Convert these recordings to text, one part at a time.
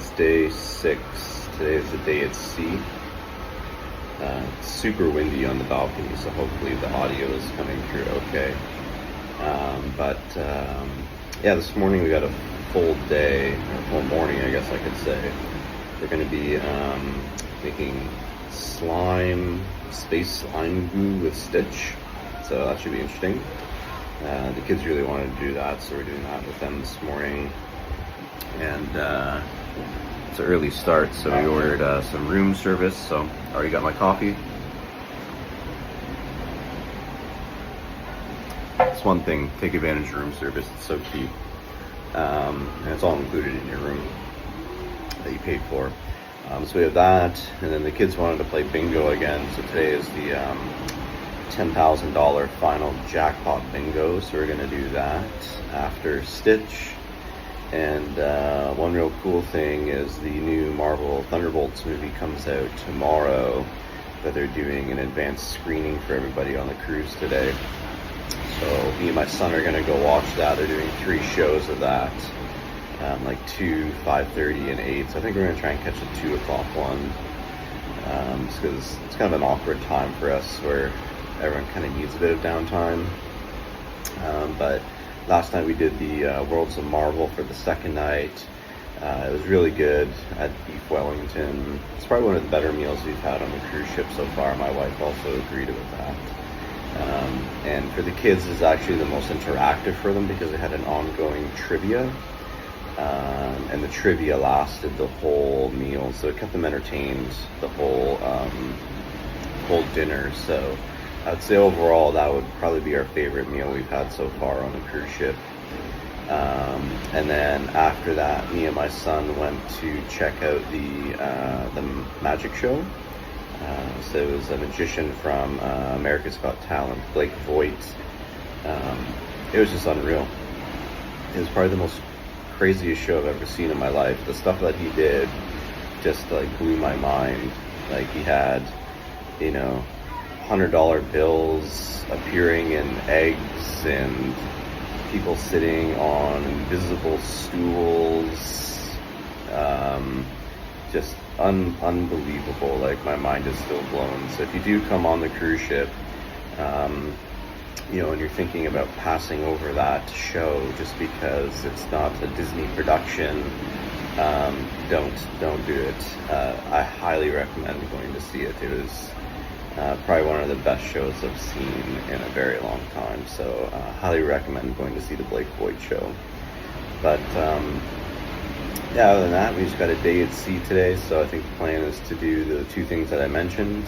is day 6. Today is the day at sea. It's super windy on the balcony, so hopefully the audio is coming through okay. Yeah, this morning we got a full day, or full morning, I guess I could say. We're going to be making space slime goo with Stitch, so that should be interesting. The kids really wanted to do that, so we're doing that with them this morning. And it's an early start, so we ordered some room service, so I already got my coffee. It's one thing, take advantage of room service, it's so cheap. And it's all included in your room that you paid for. So we have that, and then the kids wanted to play bingo again, so today is the $10,000 final jackpot bingo, so we're going to do that after Stitch. And one real cool thing is the new Marvel Thunderbolts movie comes out tomorrow, that they're doing an advanced screening for everybody on the cruise today. So me and my son are going to go watch that. They're doing 3 shows of that, like 2, 5:30, and 8. So I think we're going to try and catch a 2 o'clock one, just because it's kind of an awkward time for us where everyone kind of needs a bit of downtime. But last night we did the Worlds of Marvel for the second night. It was really good at Beef Wellington. It's probably one of the better meals we've had on the cruise ship so far. My wife also agreed with that. And for the kids, it's actually the most interactive for them because it had an ongoing trivia. And the trivia lasted the whole meal, so it kept them entertained the whole dinner. So I'd say overall that would probably be our favorite meal we've had so far on the cruise ship. And then after that, me and my son went to check out the magic show. So it was a magician from America's Got Talent, Blake Voigt. It was just unreal. It was probably the most craziest show I've ever seen in my life. The stuff that he did just like blew my mind. Like he had, $100 bills appearing in eggs and people sitting on invisible stools. Just unbelievable. Like my mind is still blown. So if you do come on the cruise ship, and you're thinking about passing over that show just because it's not a Disney production, don't do it. I highly recommend going to see it. It was probably one of the best shows I've seen in a very long time. So highly recommend going to see the Blake Voigt show. But yeah, other than that, we just got a day at sea today, so I think the plan is to do the 2 things that I mentioned.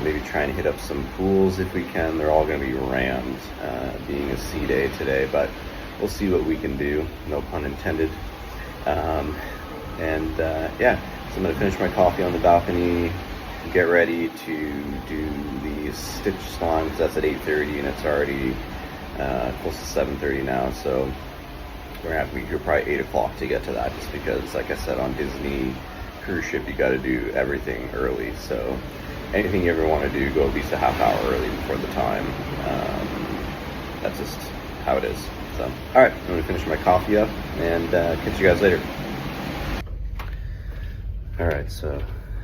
Maybe try and hit up some pools if we can. They're all going to be rammed, being a sea day today, but we'll see what we can do, no pun intended. Yeah, so I'm going to finish my coffee on the balcony, get ready to do the Stitch slime, because that's at 8:30 and it's already close to 7:30 now, so we're gonna have to be here probably 8 o'clock to get to that, just because, like I said, on Disney cruise ship you got to do everything early. So anything you ever want to do, go at least a half hour early before the time. That's just how it is. So all right, I'm gonna finish my coffee up and catch you guys later. All right, so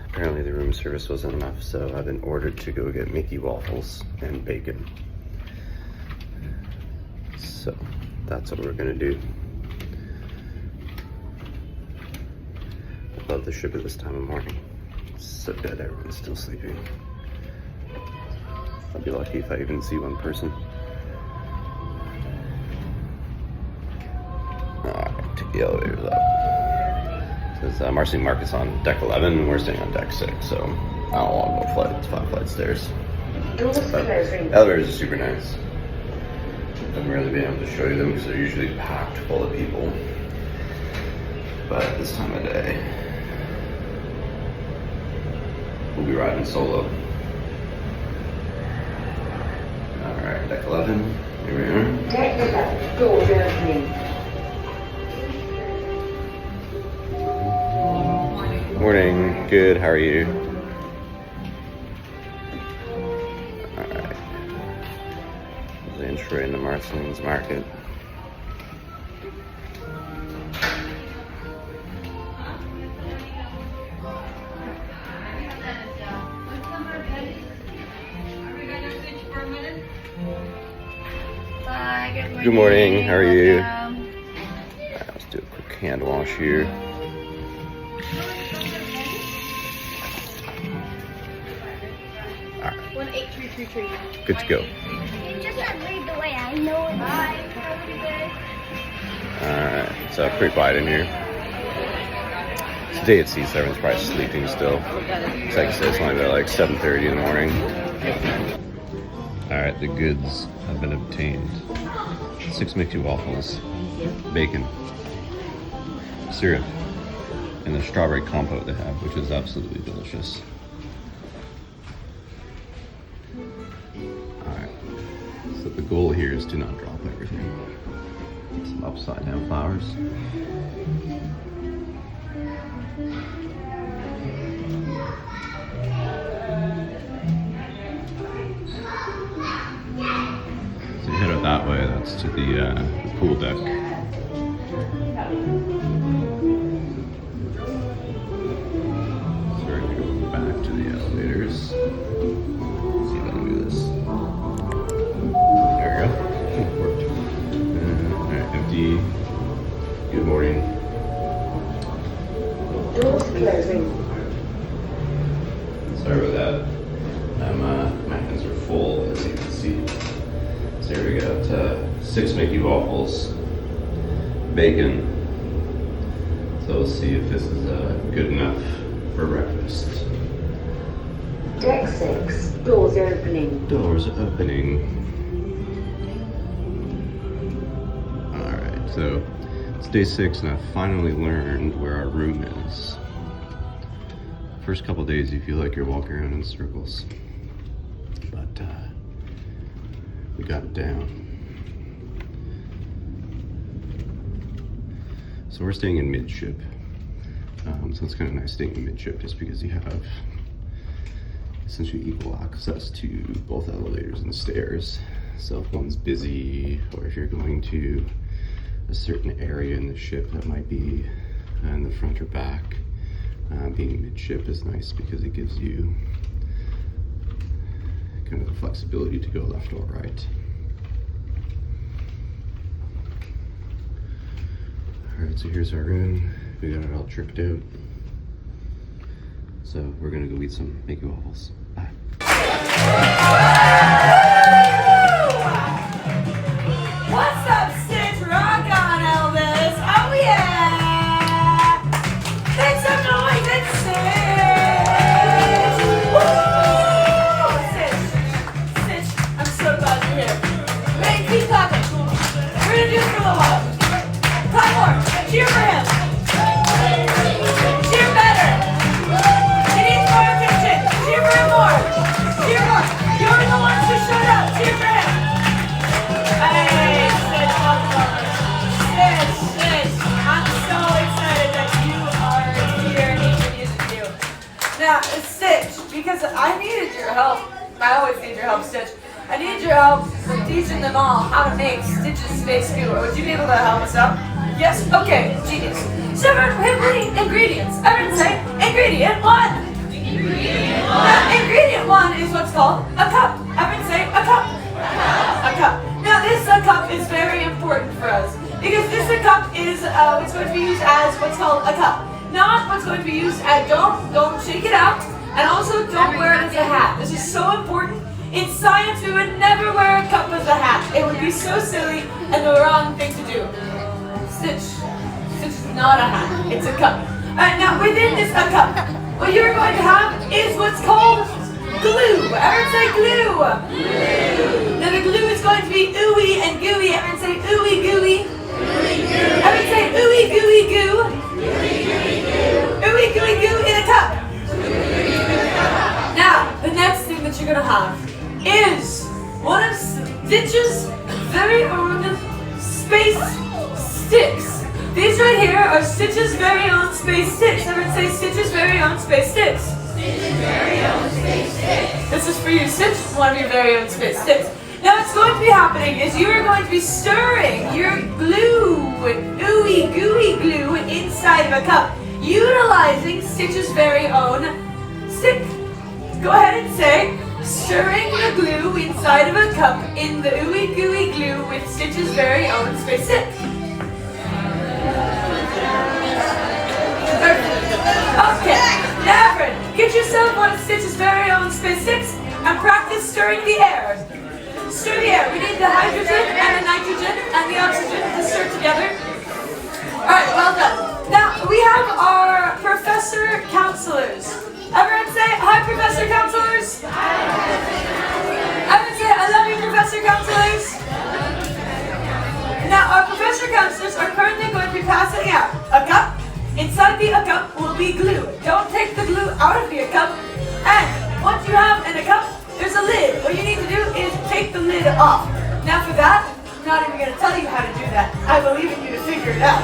apparently the room service wasn't enough, so I've been ordered to go get Mickey waffles and bacon. So that's what we're gonna do. I love the ship at this time of morning. It's so dead, everyone's still sleeping. I'll be lucky if I even see one person. Alright, take the elevators up. It says Marcy and Marcus on deck 11, we're staying on deck 6, so I don't want to go flight, it's 5 flights stairs. But elevators are super nice. Haven't really been able to show you them because they're usually packed full of people. But at this time of day, we'll be riding solo. Alright, deck 11, here we are. Deck 11, doors opening. Morning, good, how are you? Alright. The entry into Marcelin's Market. Good morning. How are you? Alright, let's do a quick hand wash here. Alright. 18333. Good to go. You just said lead the way. I know it. Alright, it's pretty quiet in here. Today at Sea, everyone's probably sleeping still. It's like I said, it's only about like 7:30 in the morning. Alright, the goods have been obtained. 6 Mickey waffles, bacon, syrup, and the strawberry compote they have, which is absolutely delicious. Alright, so the goal here is to not drop everything. Some upside down flowers. So you head out that way, that's to the pool deck. So we're gonna go back to the elevators. See if I can do this. There we go. Oh, worked. Alright, empty. Good morning. Doors closing. Sorry about that. My hands are full, as you can see. So here we got 6 Mickey waffles, bacon. So we'll see if this is good enough for breakfast. Deck 6. Doors opening. Doors opening. Alright, so it's day 6 and I've finally learned where our room is. First couple days you feel like you're walking around in circles. But we got it down. So we're staying in midship. So it's kind of nice staying in midship just because you have essentially equal access to both elevators and stairs. So if one's busy or if you're going to a certain area in the ship that might be in the front or back, being midship is nice because it gives you kind of the flexibility to go left or right. Alright, so here's our room. We got it all tricked out. So we're gonna go eat some Mickey waffles. Bye. What's up, Stitch? Rock on, Elvis! Oh yeah! Make some noise and Stitch! Woo! Stitch, I'm so glad you're here. Wait, keep clapping. We're gonna do this for a little while. Clap more. Cheer for him. Cheer better. He needs more attention. Cheer for him more. Cheer more. You're the ones who showed up. Cheer for him. Hey, Stitch, welcome over. Stitch, I'm so excited that you are here and introducing you. Now, Stitch, because I needed your help. I always need your help, Stitch. I need your help teaching them all how to make Stitch's space scuba. Would you be able to help us out? Yes? Okay, genius. So we're putting ingredients. Everyone say, ingredient 1. Ingredient 1. Now, ingredient 1 is what's called a cup. Everyone say, a cup. A cup. Now, this cup is very important for us because this cup is what's going to be used as what's called a cup. Not what's going to be used as, don't shake it out, and also don't wear it as a hat. This is so important. In science, we would never wear a cup as a hat. It would be so silly and the wrong thing to do. Stitch is not a hat, it's a cup. Alright, now within this cup, what you're going to have is what's called glue. Everyone say glue. Glue. Now the glue is going to be ooey and gooey. Everyone say ooey gooey. Ooey gooey. Everyone say ooey gooey goo. Ooey gooey goo. Ooey gooey goo in a cup. Ooey gooey in a cup. Now, the next thing that you're going to have is one of Stitch's very own space sticks. These right here are Stitch's very own space sticks. Everyone say Stitch's very own space sticks. Stitch's very own space sticks. This is for you, Stitch, one of your very own space sticks. Now what's going to be happening is you are going to be stirring your glue, ooey gooey glue inside of a cup, utilizing Stitch's very own stick. Go ahead and say, stirring the glue inside of a cup in the ooey gooey glue with Stitch's very own Space 6. Okay, now everyone, get yourself one of Stitch's very own Space 6 and practice stirring the air. Stir the air. We need the hydrogen and the nitrogen and the oxygen to stir together. Alright, well done. Now, we have our professor counselors. Everyone say, hi, professor counselors. Everyone say, I love you, professor counselors. Now, our professor counselors are currently going to be passing out a cup. Inside the cup will be glue. Don't take the glue out of the cup. And once you have in a cup, there's a lid. What you need to do is take the lid off. Now for that, I'm not even going to tell you how to do that. I believe in you to figure it out.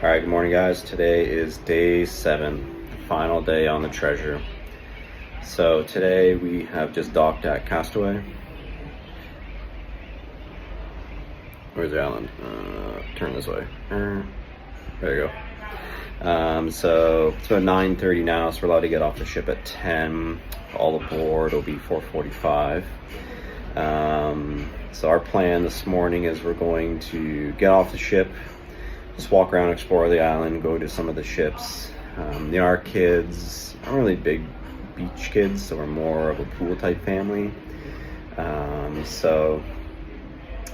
Alright, good morning guys. Today is day 7, the final day on the Treasure. So today we have just docked at Castaway. Where's the island? Turn this way. There you go. So it's about 9:30 now, so we're allowed to get off the ship at 10. All aboard will be 4:45. So our plan this morning is we're going to get off the ship, just walk around, explore the island, go to some of the ships. Our kids aren't really big beach kids, so we're more of a pool type family. So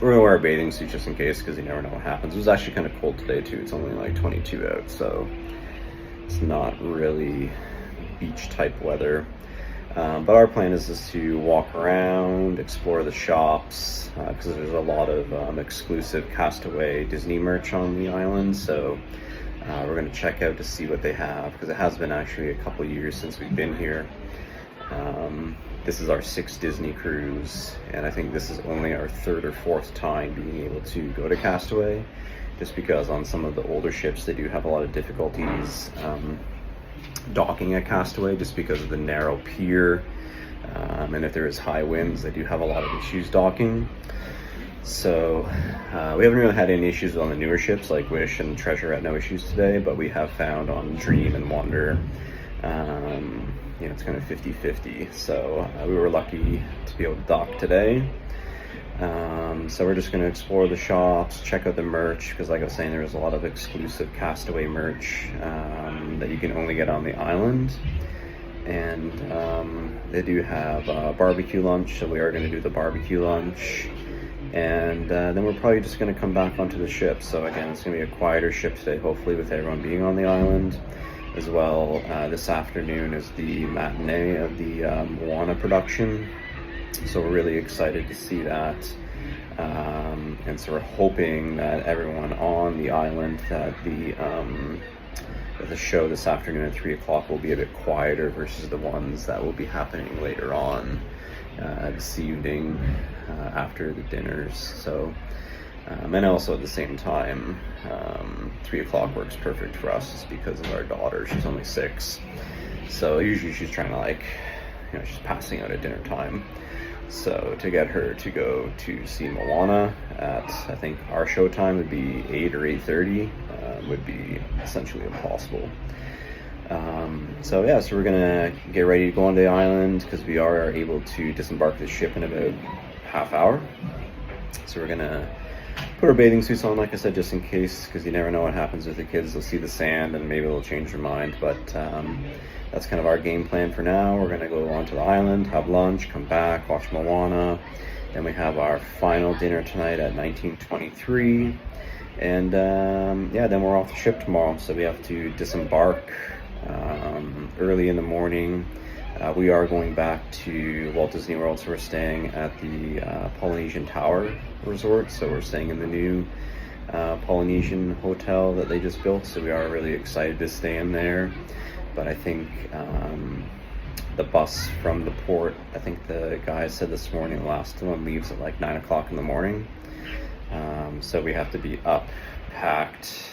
we're gonna wear a bathing suit just in case, because you never know what happens. It was actually kind of cold today too. It's only like 22 out, so it's not really beach type weather. But our plan is just to walk around, explore the shops, because there's a lot of exclusive Castaway Disney merch on the island. So we're going to check out to see what they have, because it has been actually a couple years since we've been here. This is our 6th Disney cruise, and I think this is only our 3rd or 4th time being able to go to Castaway, just because on some of the older ships they do have a lot of difficulties docking at Castaway, just because of the narrow pier, and if there is high winds they do have a lot of issues docking. So we haven't really had any issues on the newer ships like Wish and Treasure. Had no issues today, but we have found on Dream and Wonder it's kind of 50-50. So we were lucky to be able to dock today. So we're just going to explore the shops, check out the merch, because like I was saying, there's a lot of exclusive Castaway merch that you can only get on the island. And they do have barbecue lunch, so we are going to do the barbecue lunch. And then we're probably just going to come back onto the ship. So again, it's going to be a quieter ship today, hopefully with everyone being on the island. As well, this afternoon is the matinee of the Moana production. So we're really excited to see that. And so we're hoping that everyone on the island, that the show this afternoon at 3 o'clock will be a bit quieter versus the ones that will be happening later on this evening after the dinners. So, and also at the same time, 3 o'clock works perfect for us just because of our daughter. She's only 6. So usually she's trying to she's passing out at dinner time. So to get her to go to see Moana at, I think our show time would be 8 or 8:30, would be essentially impossible. So we're gonna get ready to go on the island, because we are able to disembark the ship in about half hour. So we're gonna put our bathing suits on, like I said, just in case, because you never know what happens with the kids. They'll see the sand and maybe they'll change their mind. But that's kind of our game plan for now. We're going to go onto the island, have lunch, come back, watch Moana. Then we have our final dinner tonight at 1923. And then we're off the ship tomorrow. So we have to disembark early in the morning. We are going back to Walt Disney World, so we're staying at the Polynesian Tower Resort. So we're staying in the new Polynesian hotel that they just built. So we are really excited to stay in there. But I think the bus from the port, I think the guy said this morning, the last one leaves at like 9 o'clock in the morning. So we have to be up, packed,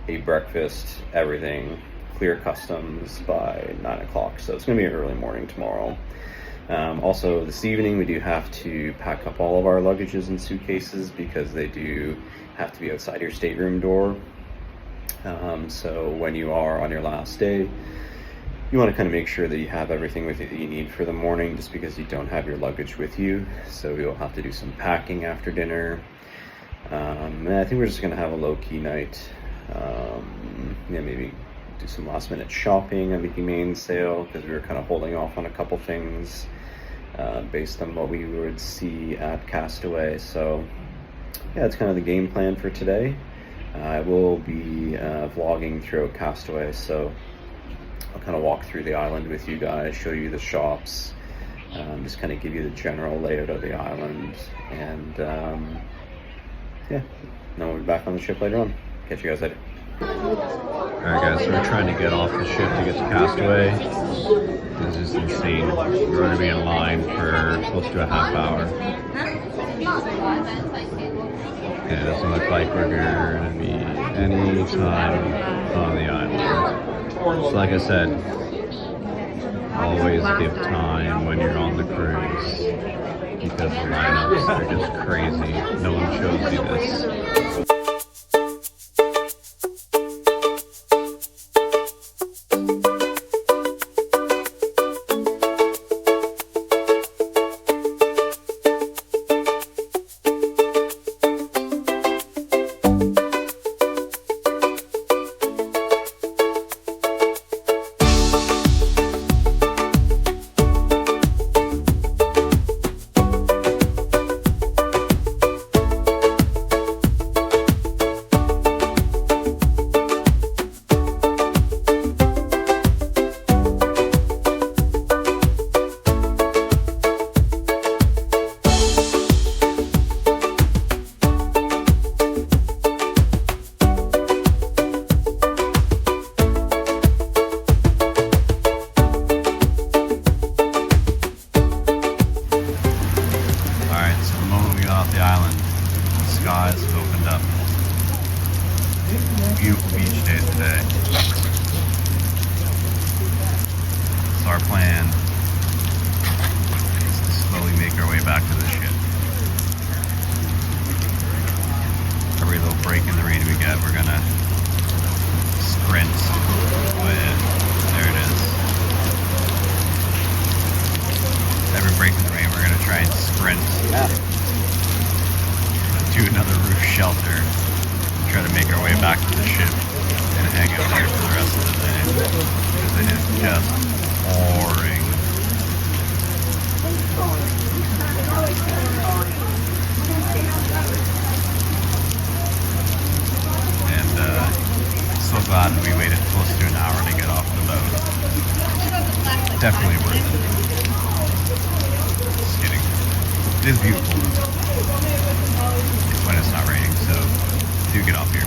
ate breakfast, everything, clear customs by 9 o'clock. So it's going to be an early morning tomorrow. Also this evening we do have to pack up all of our luggages and suitcases, because they do have to be outside your stateroom door. So when you are on your last day, you want to kind of make sure that you have everything with you that you need for the morning, just because you don't have your luggage with you. So we'll have to do some packing after dinner. And I think we're just going to have a low-key night. Yeah, maybe do some last-minute shopping on the Humane sale, because we were kind of holding off on a couple things based on what we would see at Castaway. So yeah, it's kind of the game plan for today. I will be vlogging throughout Castaway, so I'll kind of walk through the island with you guys, show you the shops, just kind of give you the general layout of the island, and yeah, then we'll be back on the ship later on. Catch you guys later. Alright guys, so we're trying to get off the ship to get to Castaway. This is insane. We're going to be in line for close to a half hour. And it doesn't look like we're going to be any time on the island. So like I said, always give time when you're on the cruise, because the lineups are just crazy. No one shows you this. Beautiful beach day today. So our plan is to slowly make our way back to the ship. Every little break in the rain we get, we're gonna sprint. Oh yeah, there it is. Every break in the rain, we're gonna try and sprint to another roof shelter. Try to make our way back to the ship and hang out there for the rest of the day, because it is just boring. And so glad we waited close to an hour to get off the boat. Definitely worth it. Just kidding. It is beautiful when it's not raining, so do get off here.